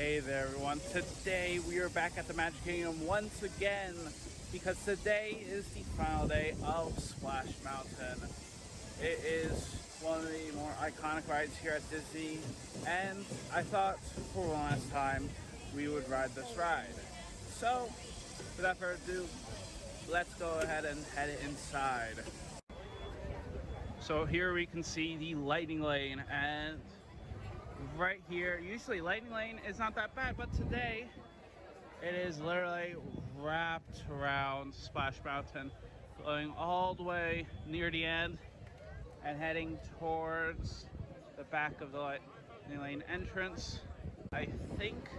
Hey there everyone, today we are back at the Magic Kingdom once again because today is the final day of Splash Mountain. It is one of the more iconic rides here at Disney, and I thought for one last time we would ride this ride. So, without further ado, let's go ahead and head inside. So here we can see the Lightning Lane, and right here, usually Lightning Lane is not that bad, but today it is literally wrapped around Splash Mountain, going all the way near the end and heading towards the back of the Lightning Lane entrance. I think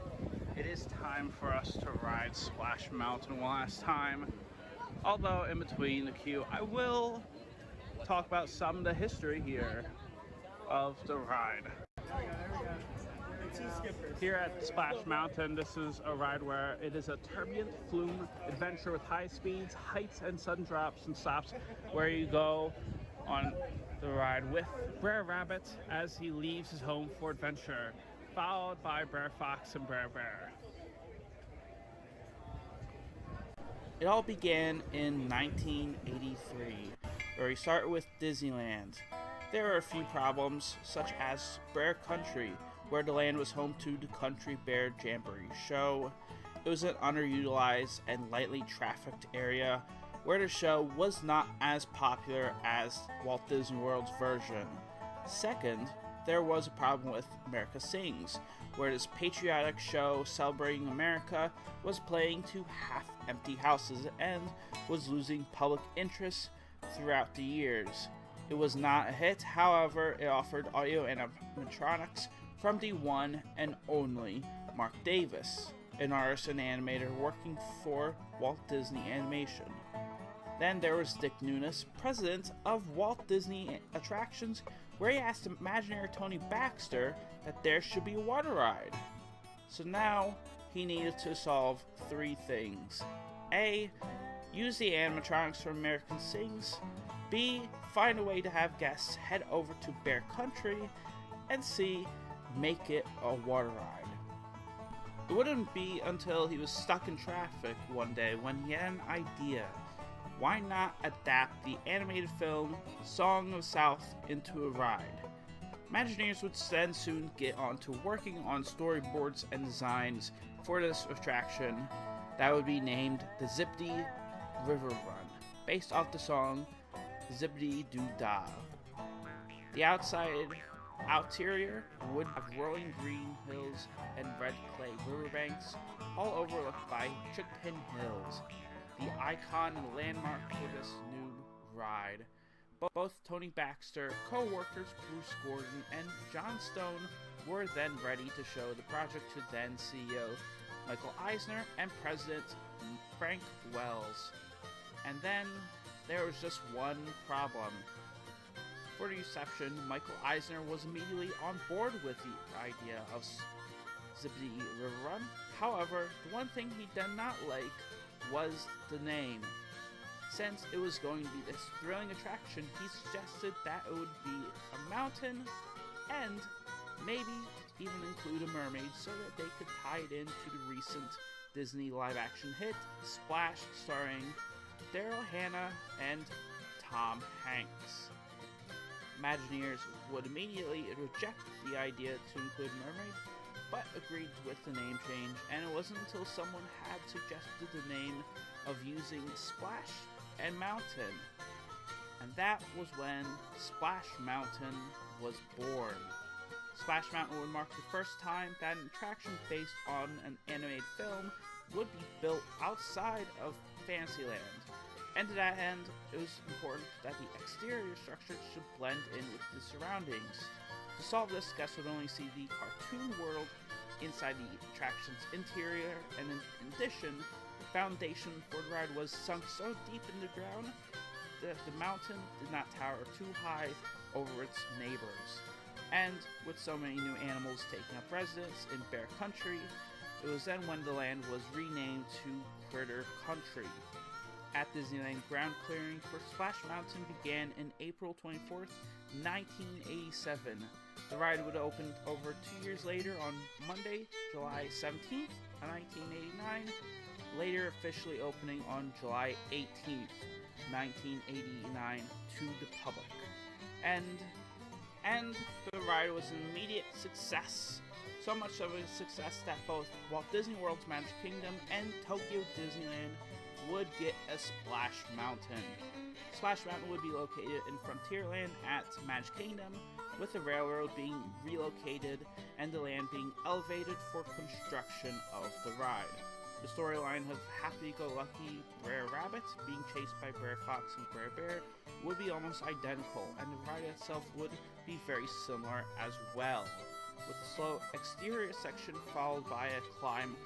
it is time for us to ride Splash Mountain one last time, although in between the queue I will talk about some of the history here of the ride. Here at Splash Mountain, this is a ride where it is a turbulent flume adventure with high speeds, heights, and sudden drops and stops, where you go on the ride with Br'er Rabbit as he leaves his home for adventure, followed by Br'er Fox and br'er. It all began in 1983, where we started with Disneyland. There were a few problems, such as Br'er Country, where the land was home to the Country Bear Jamboree show. It was an underutilized and lightly trafficked area where the show was not as popular as Walt Disney World's version. Second, there was a problem with America Sings, where this patriotic show celebrating America was playing to half-empty houses and was losing public interest throughout the years. It was not a hit, however, it offered audio animatronics from the one and only Mark Davis, an artist and animator working for Walt Disney Animation. Then there was Dick Nunis, president of Walt Disney Attractions, where he asked Imagineer Tony Baxter that there should be a water ride. So now he needed to solve three things. A. Use the animatronics from American Sings. B. Find a way to have guests head over to Bear Country. And C. Make it a water ride. It wouldn't be until he was stuck in traffic one day when he had an idea. Why not adapt the animated film Song of the South into a ride? Imagineers would then soon get on to working on storyboards and designs for this attraction that would be named the Zippity River Run, based off the song Zippity Doo Dah. The exterior would have rolling green hills and red clay riverbanks, all overlooked by Chickpin Hills, the icon and landmark for this new ride. Both Tony Baxter, co-workers Bruce Gordon, and John Stone were then ready to show the project to then CEO Michael Eisner and President Frank Wells. And then there was just one problem. For the reception, Michael Eisner was immediately on board with the idea of Zippity River Run. However, the one thing he did not like was the name. Since it was going to be this thrilling attraction, he suggested that it would be a mountain and maybe even include a mermaid so that they could tie it into the recent Disney live-action hit Splash, starring Daryl Hannah and Tom Hanks. Imagineers would immediately reject the idea to include a mermaid, but agreed with the name change, and it wasn't until someone had suggested the name of using Splash and Mountain, and that was when Splash Mountain was born. Splash Mountain would mark the first time that an attraction based on an animated film would be built outside of Fantasyland. And to that end, it was important that the exterior structure should blend in with the surroundings. To solve this, guests would only see the cartoon world inside the attraction's interior, and in addition, the foundation for the ride was sunk so deep in the ground that the mountain did not tower too high over its neighbors. And with so many new animals taking up residence in Bear Country, it was then when the land was renamed to Critter Country. At Disneyland, ground clearing for Splash Mountain began in April 24th, 1987. The ride would open over 2 years later on Monday, July 17th, 1989, later officially opening on July 18th, 1989 to the public. And the ride was an immediate success. So much of a success that both Walt Disney World's Magic Kingdom and Tokyo Disneyland would get a Splash Mountain. Splash Mountain would be located in Frontierland at Magic Kingdom, with the railroad being relocated and the land being elevated for construction of the ride. The storyline of happy-go-lucky Br'er Rabbit being chased by Br'er Fox and Br'er Bear would be almost identical, and the ride itself would be very similar as well, with a slow exterior section followed by a climb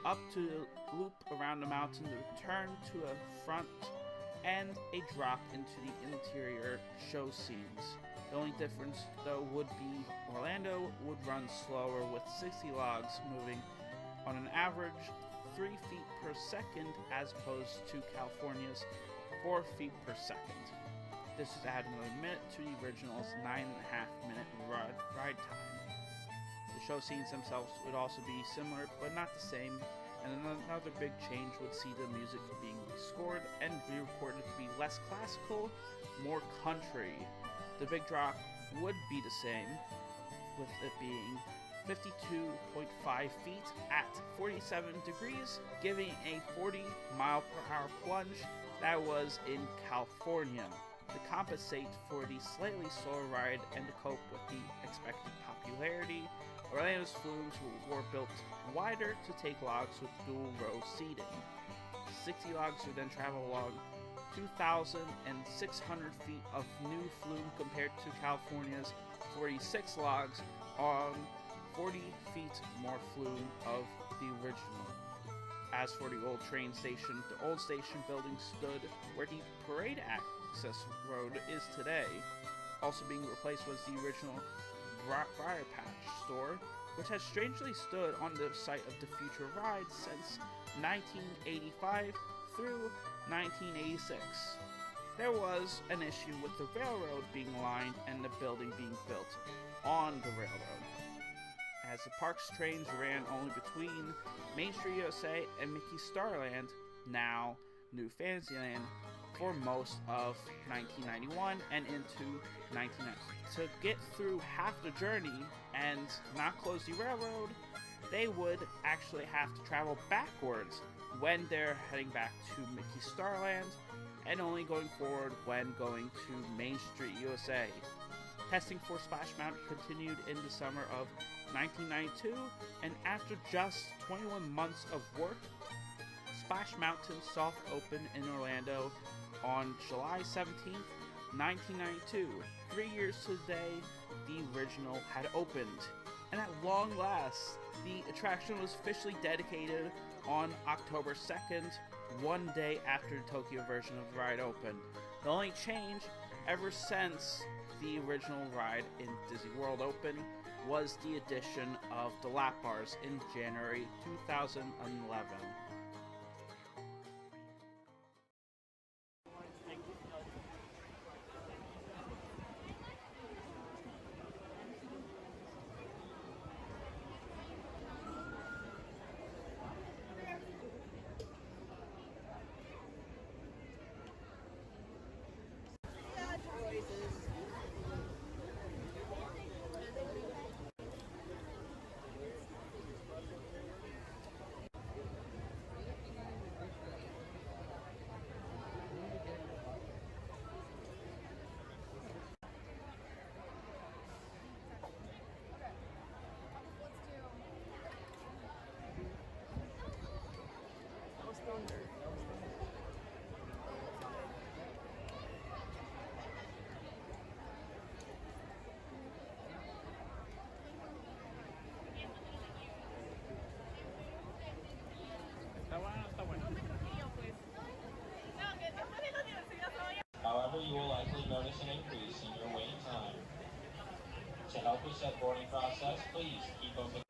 up to the loop around the mountain to return to a front and a drop into the interior show scenes. The only difference, though, would be Orlando would run slower with 60 logs moving on an average 3 feet per second as opposed to California's 4 feet per second. This is adding a minute to the original's 9.5-minute ride time. The show scenes themselves would also be similar, but not the same, and another big change would see the music being rescored and re-recorded to be less classical, more country. The big drop would be the same, with it being 52.5 feet at 47 degrees, giving a 40-mile-per-hour plunge that was in California, to compensate for the slightly slower ride and to cope with the expected popularity. Orlando's flumes were built wider to take logs with dual-row seating. 60 logs would then travel along 2,600 feet of new flume compared to California's 46 logs on 40 feet more flume of the original. As for the old train station, the old station building stood where the parade access road is today. Also being replaced was the original Briar Patch store, which has strangely stood on the site of the future ride since 1985 through 1986. There was an issue with the railroad being lined and the building being built on the railroad, as the park's trains ran only between Main Street USA and Mickey Starland, now New Fantasyland, for most of 1991 and into 1990. To get through half the journey and not close the railroad, they would actually have to travel backwards when they're heading back to Mickey Starland, and only going forward when going to Main Street USA. Testing for Splash Mountain continued in the summer of 1992, and after just 21 months of work, Splash Mountain soft opened in Orlando on July 17th, 1992. 3 years to the day the original had opened. And at long last, the attraction was officially dedicated on October 2nd, one day after the Tokyo version of the ride opened. The only change ever since the original ride in Disney World opened was the addition of the lap bars in January 2011. However, you will likely notice an increase in your waiting time. To help with the boarding process, please keep up with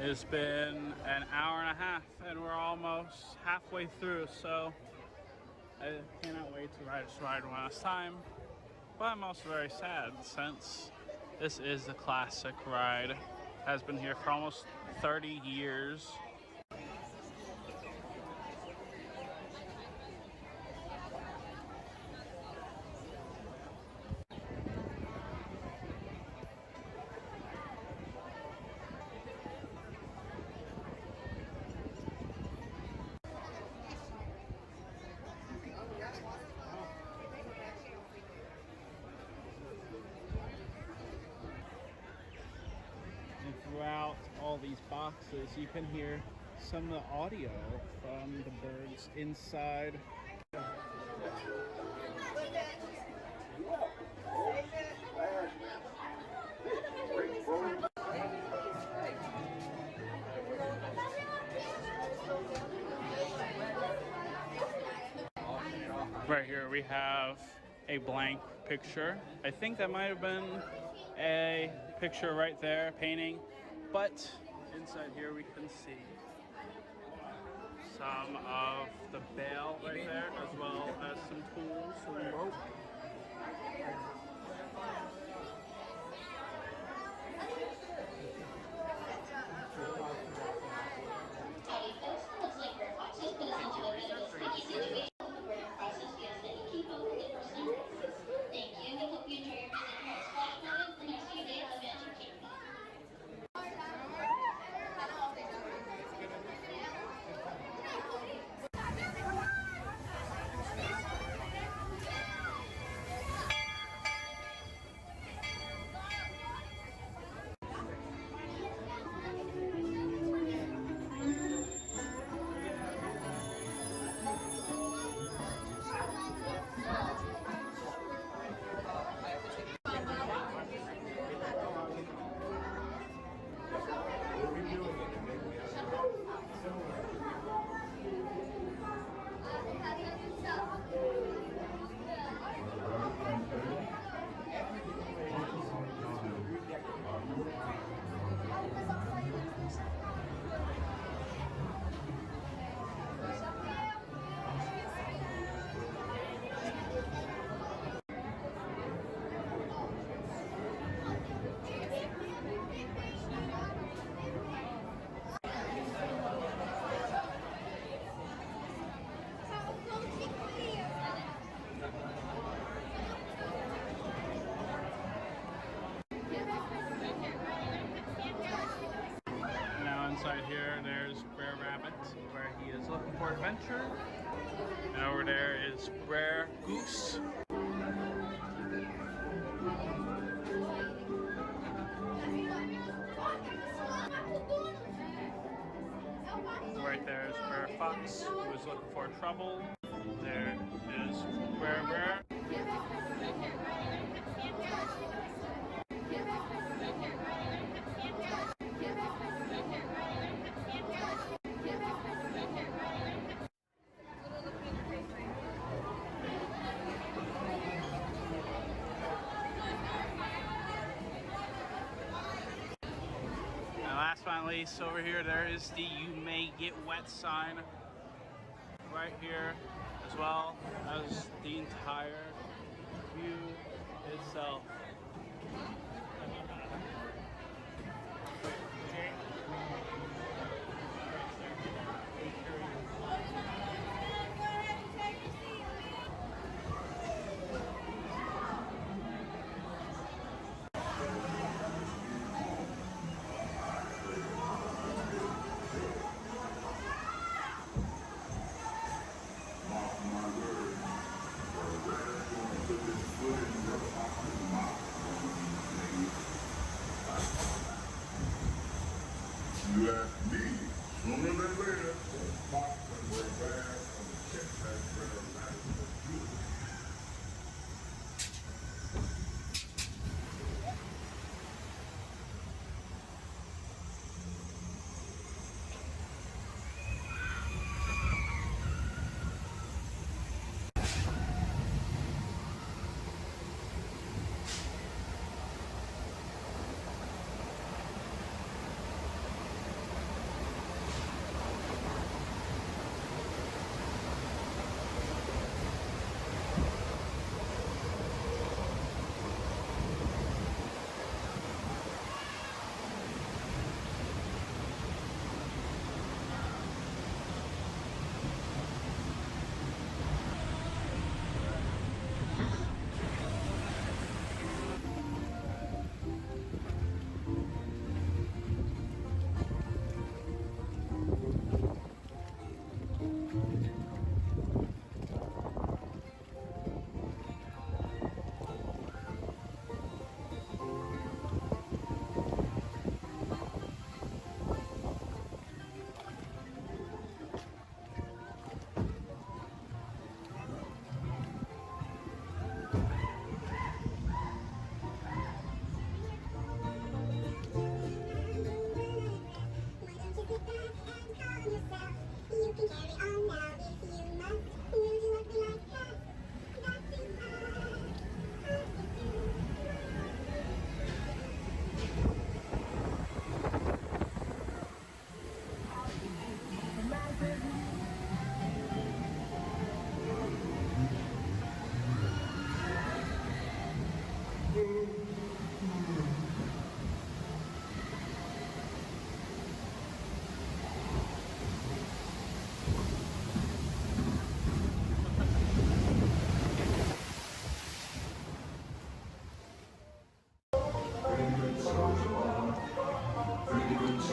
It's been an hour and a half and we're almost halfway through, so I cannot wait to ride this ride one last time. But I'm also very sad since this is the classic ride. Has been here for almost 30 years. And throughout all these boxes, you can hear some of the audio from the birds inside. Right here we have a blank picture. I think that might have been a picture right there, a painting, but inside here we can see some of the bale right there, as well as some tools, some rope. Thank you. We hope you enjoy your visit here at Splash Mountain for the next few days of Magic Kingdom. Now inside here, there's Br'er Rabbit, where he is looking for adventure. And over there is Br'er Goose. Right there is Br'er Fox, who is looking for trouble. There is Br'er. And last but not least, over here there is the "You May Get Wet" sign right here, as well as the entire view itself. Put this foot in your pocket.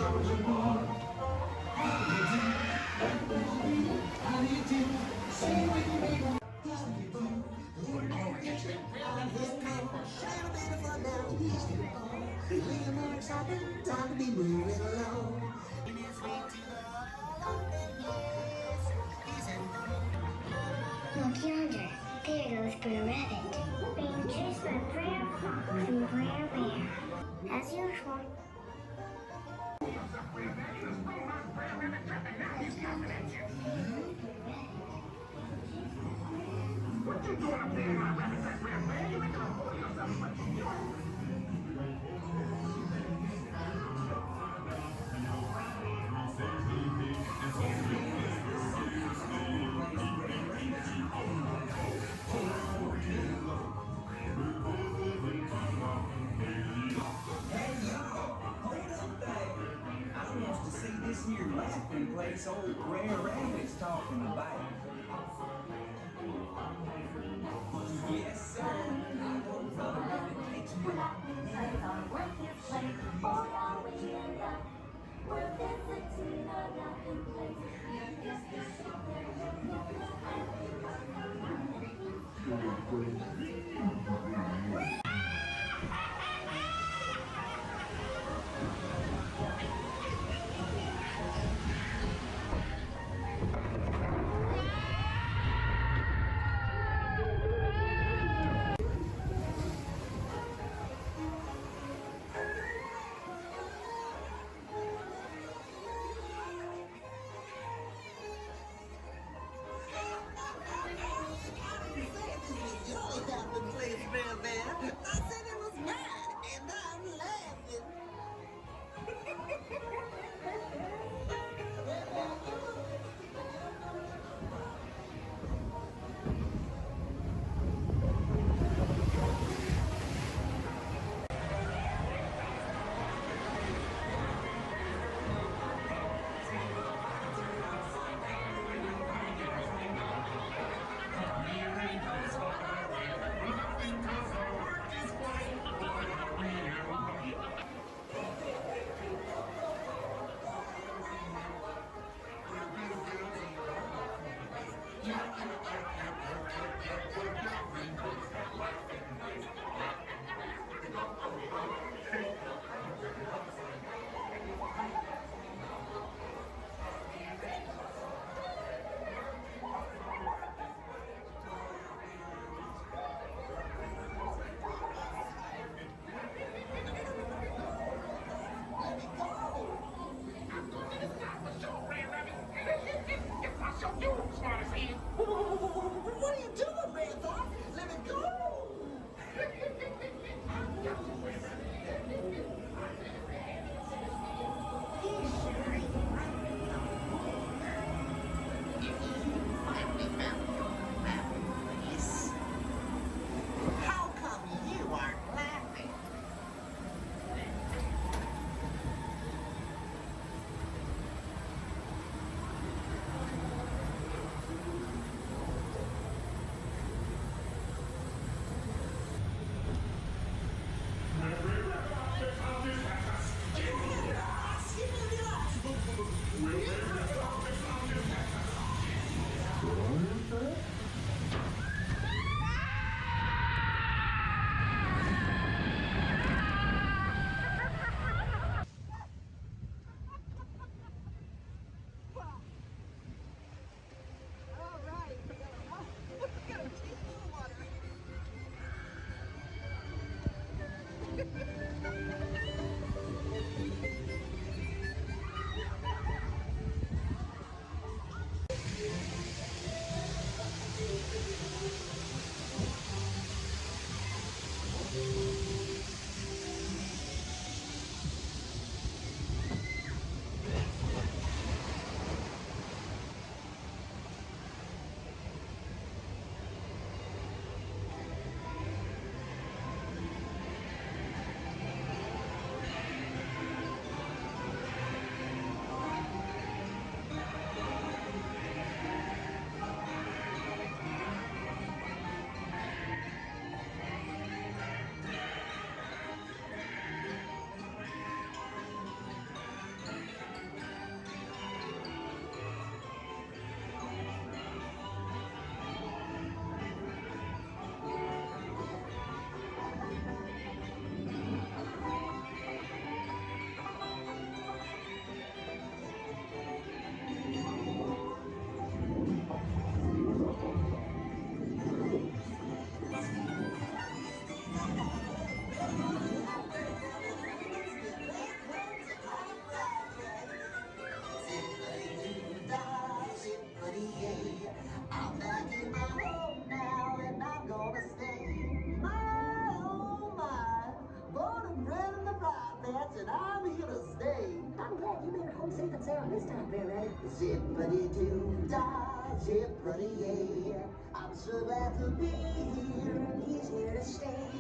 Look yonder. There goes Br'er Rabbit, being chased by Br'er Fox and Br'er Bear. As usual. This here laughing place old Br'er Rabbit's talking about. Yes, sir. I know Brother Rabbit takes me. What are you doing, Randolph? Let it go! How come you aren't laughing? watch and I'm here to stay. I'm glad you made it home safe and sound this time, br'er. Zippity-doo-dah, zippity-yay. I'm so glad to be here and he's here to stay.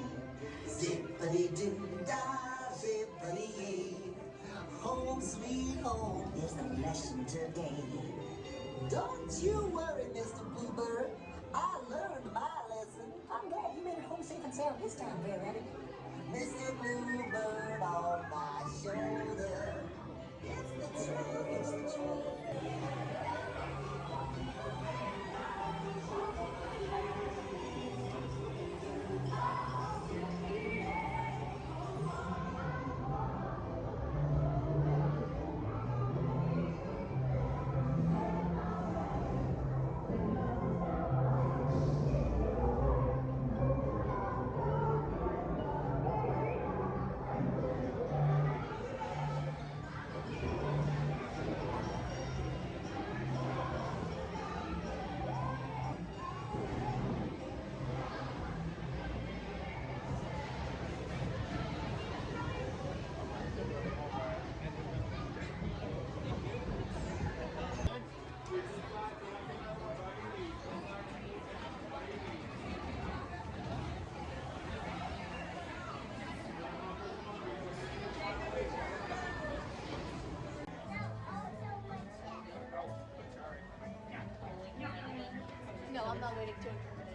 Zippity-doo-dah, zippity-yay. Home sweet home is the lesson today. Don't you worry, Mr. Bluebird. I learned my lesson. I'm glad you made it home safe and sound this time, br'er. Mr. Bluebird on my shoulder. It's the truth, it's the truth. No, I'm not waiting 200 minutes.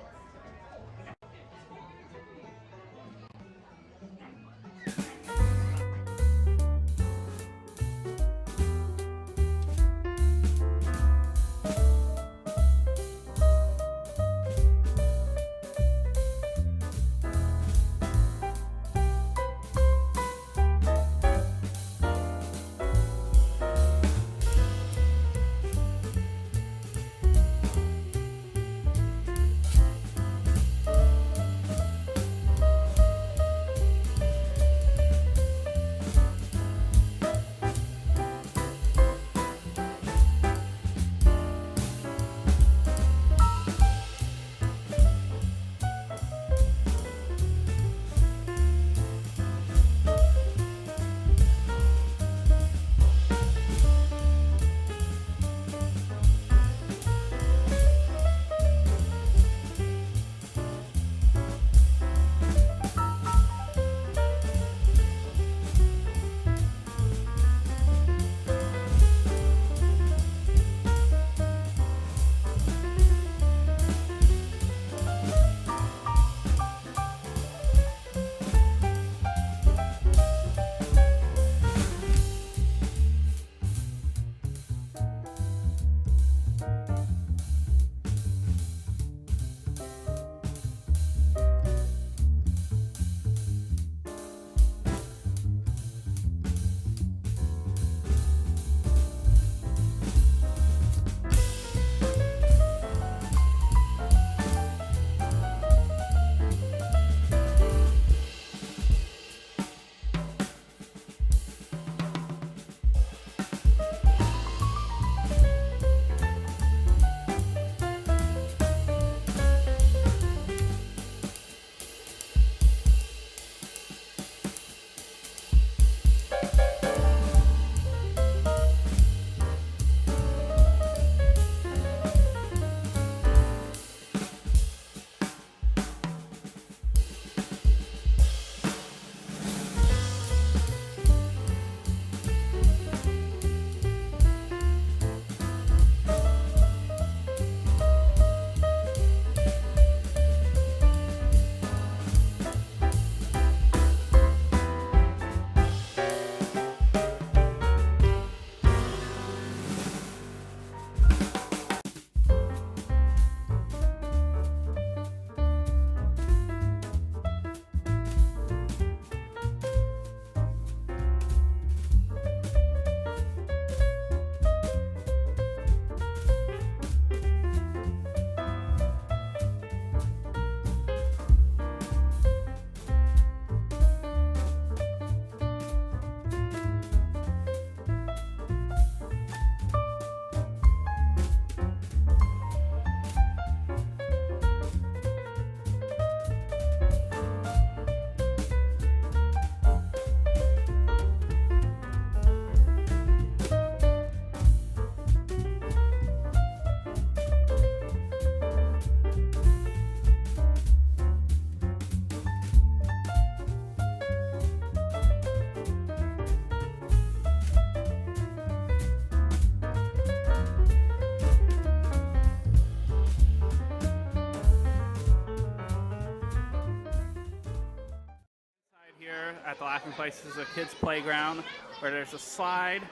at the Laughing Place is a kids' playground where there's a slide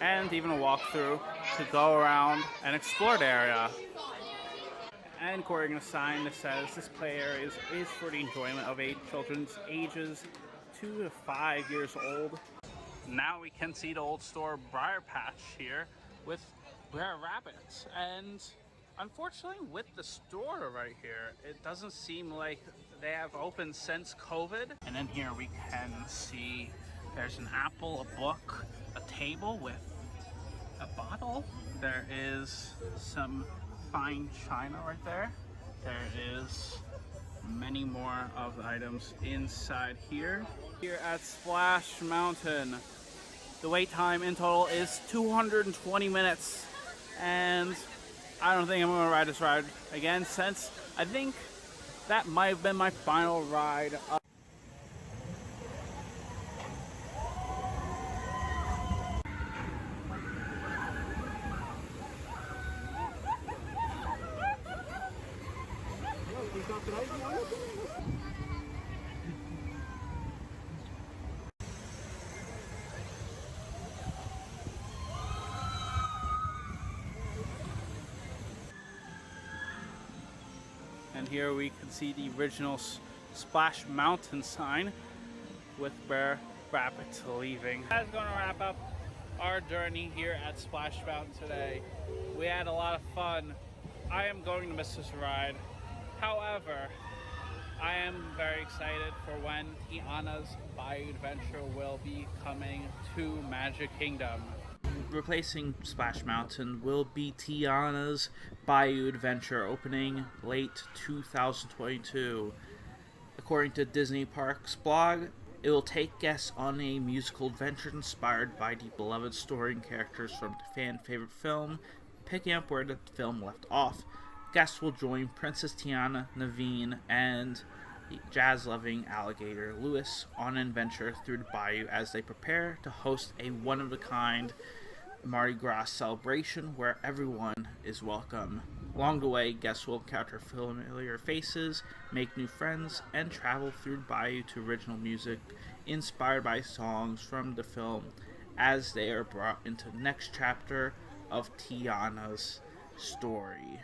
and even a walkthrough to go around and explore the area. And according to a sign that says this play area is for the enjoyment of children's ages 2 to 5 years old. Now we can see the old store Briar Patch here with br'er rabbits, and unfortunately with the store right here, it doesn't seem like they have opened since COVID. And then here we can see there's an apple, a book, a table with a bottle. There is some fine china right there. There is many more of the items inside here. Here at Splash Mountain, the wait time in total is 220 minutes, and I don't think I'm gonna ride this ride again, since I think that might have been my final ride. And here we can see the original Splash Mountain sign with br'er rabbits leaving. That's going to wrap up our journey here at Splash Mountain today. We had a lot of fun. I am going to miss this ride. However, I am very excited for when Tiana's Bayou Adventure will be coming to Magic Kingdom. Replacing Splash Mountain will be Tiana's Bayou Adventure, opening late 2022. According to Disney Parks blog, it will take guests on a musical adventure inspired by the beloved story and characters from the fan favorite film, picking up where the film left off. Guests will join Princess Tiana, Naveen, and the jazz-loving alligator Louis on an adventure through the bayou as they prepare to host a one-of-a-kind Mardi Gras celebration where everyone is welcome. Along the way, guests will encounter familiar faces, make new friends, and travel through the bayou to original music inspired by songs from the film as they are brought into the next chapter of Tiana's story.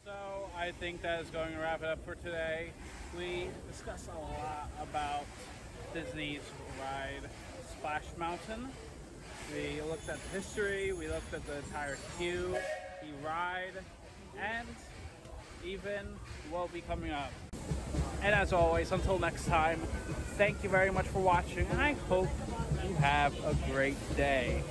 So I think that is going to wrap it up for today. We discussed a lot about Disney's ride Splash Mountain. We looked at the history, we looked at the entire queue, the ride, and even what will be coming up. And as always, until next time, thank you very much for watching, and I hope you have a great day.